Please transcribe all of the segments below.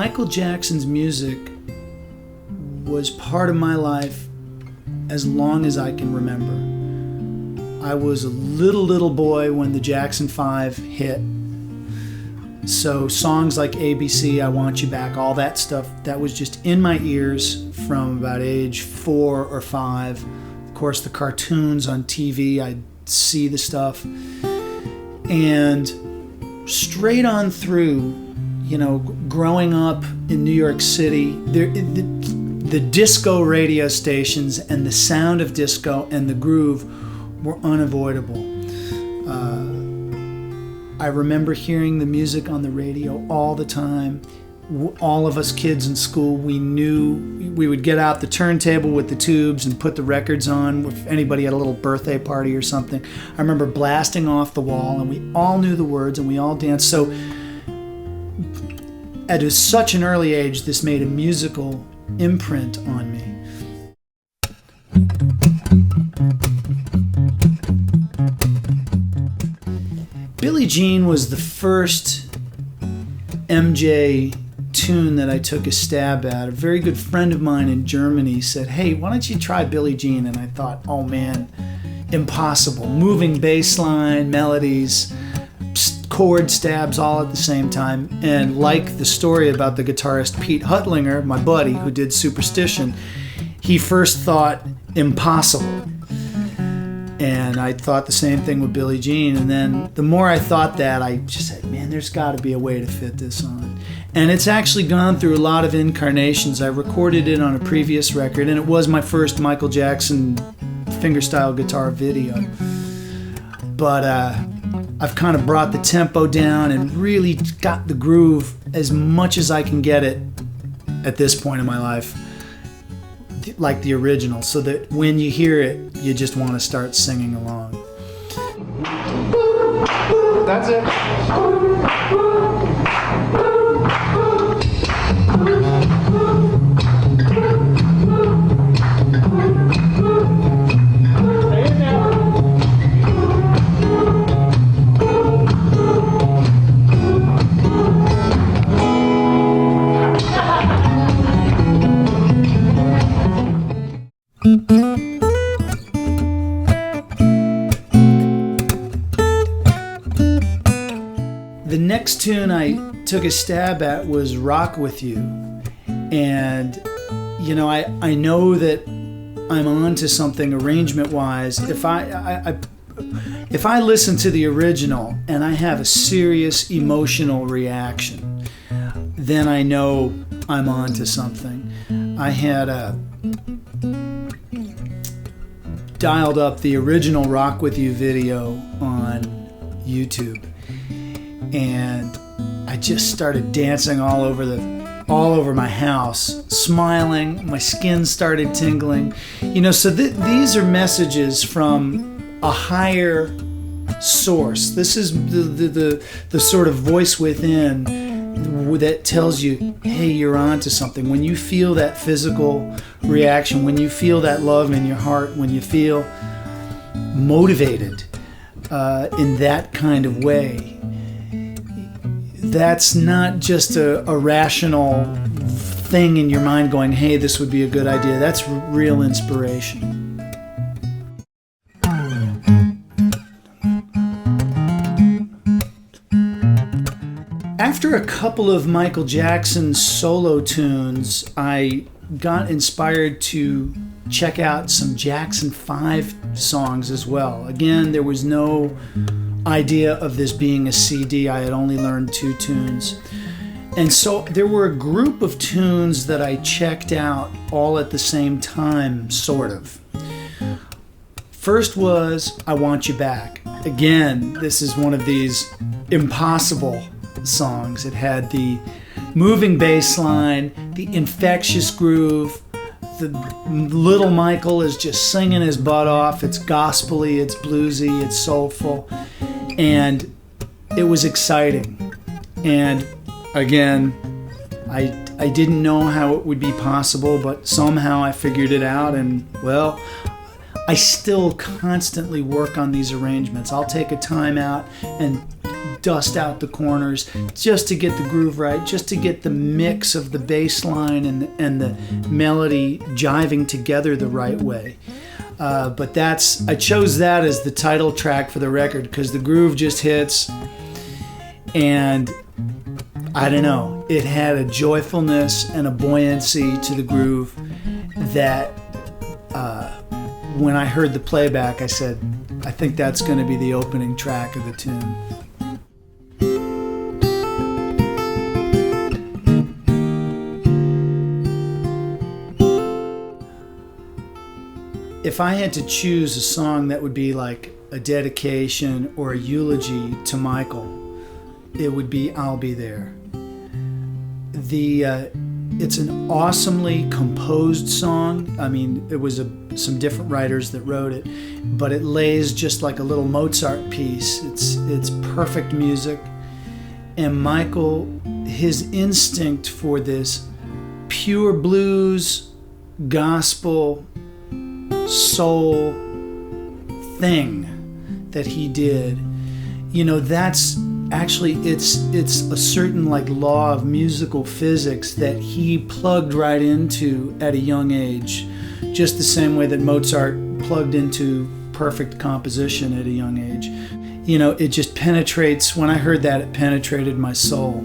Michael Jackson's music was part of my life as long as I can remember. I was a little boy when the Jackson 5 hit. So songs like ABC, I Want You Back, all that stuff, that was just in my ears from about age 4 or 5. Of course, the cartoons on TV, I'd see the stuff. And straight on through, you know, growing up in New York City, the disco radio stations and the sound of disco and the groove were unavoidable. I remember hearing the music on the radio all the time. All of us kids in school, we knew we would get out the turntable with the tubes and put the records on if anybody had a little birthday party or something. I remember blasting off the wall, and we all knew the words and we all danced. So at such an early age, this made a musical imprint on me. Billie Jean was the first MJ tune that I took a stab at. A very good friend of mine in Germany said, "Hey, why don't you try Billie Jean?" And I thought, oh man, impossible. Moving bass line, melodies, chord stabs all at the same time. And like the story about the guitarist Pete Huttlinger, my buddy who did Superstition, he first thought impossible. And I thought the same thing with Billie Jean. And then the more I thought that, I just said, man, there's got to be a way to fit this on. And it's actually gone through a lot of incarnations. I recorded it on a previous record, and it was my first Michael Jackson fingerstyle guitar video. But I've kind of brought the tempo down and really got the groove as much as I can get it at this point in my life, like the original, so that when you hear it, you just want to start singing along. That's it. The next tune I took a stab at was Rock With You. And, you know, I know that I'm on to something arrangement-wise. If I listen to the original and I have a serious emotional reaction, then I know I'm on to something. I had dialed up the original Rock With You video on YouTube, and I just started dancing all over my house, smiling. My skin started tingling. You know, so these are messages from a higher source. This is the sort of voice within that tells you, hey, you're on to something. When you feel that physical reaction, when you feel that love in your heart, when you feel motivated in that kind of way, that's not just a rational thing in your mind going, hey, this would be a good idea. That's real inspiration. After a couple of Michael Jackson solo tunes, I got inspired to check out some Jackson 5 songs as well. Again, there was no idea of this being a CD. I had only learned 2 tunes. And so there were a group of tunes that I checked out all at the same time, sort of. First was I Want You Back. Again, this is one of these impossible songs. It had the moving bass line, the infectious groove. The little Michael is just singing his butt off. It's gospel-y, it's bluesy, it's soulful. And it was exciting. And again, I didn't know how it would be possible, but somehow I figured it out. And well, I still constantly work on these arrangements. I'll take a time out and dust out the corners just to get the groove right, just to get the mix of the bass line and the melody jiving together the right way. But I chose that as the title track for the record because the groove just hits, and I don't know, it had a joyfulness and a buoyancy to the groove that when I heard the playback, I said, I think that's going to be the opening track of the tune. If I had to choose a song that would be like a dedication or a eulogy to Michael, it would be I'll Be There. It's an awesomely composed song. I mean, it was some different writers that wrote it, but it lays just like a little Mozart piece. It's perfect music. And Michael, his instinct for this pure blues, gospel, soul thing that he did, that's actually it's a certain like law of musical physics that he plugged right into at a young age, just the same way that Mozart plugged into perfect composition at a young age. It just penetrates. When I heard that, it penetrated my soul,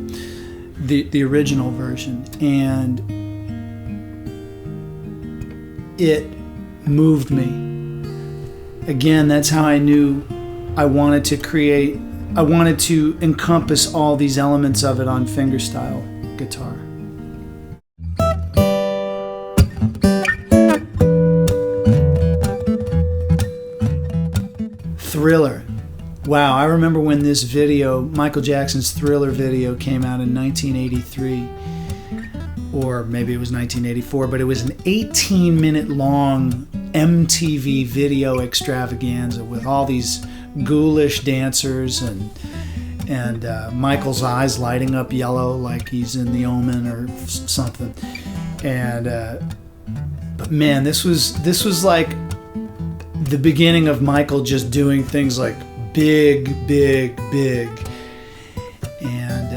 the original version, and it moved me. Again, that's how I knew I wanted to encompass all these elements of it on fingerstyle guitar. Thriller. Wow, I remember when this video, Michael Jackson's Thriller video, came out in 1983. Or maybe it was 1984, but it was an 18-minute long MTV video extravaganza with all these ghoulish dancers and Michael's eyes lighting up yellow like he's in The Omen or something. And but man, this was like the beginning of Michael just doing things like big. And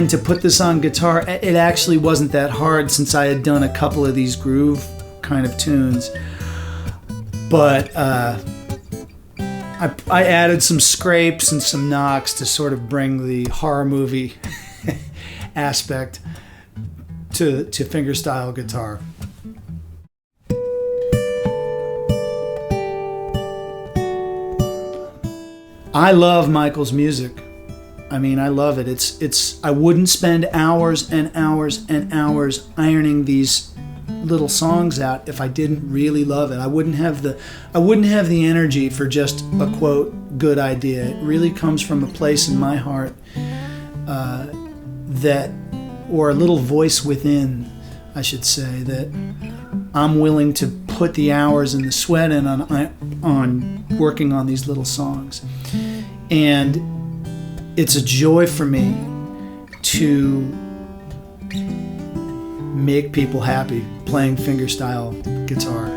to put this on guitar, it actually wasn't that hard since I had done a couple of these groove kind of tunes. But I added some scrapes and some knocks to sort of bring the horror movie aspect to fingerstyle guitar. I love Michael's music. I mean, I love it. I wouldn't spend hours and hours and hours ironing these little songs out if I didn't really love it. I wouldn't have the energy for just a quote good idea. It really comes from a place in my heart or a little voice within, I should say, that I'm willing to put the hours and the sweat in on working on these little songs. And it's a joy for me to make people happy playing fingerstyle guitar.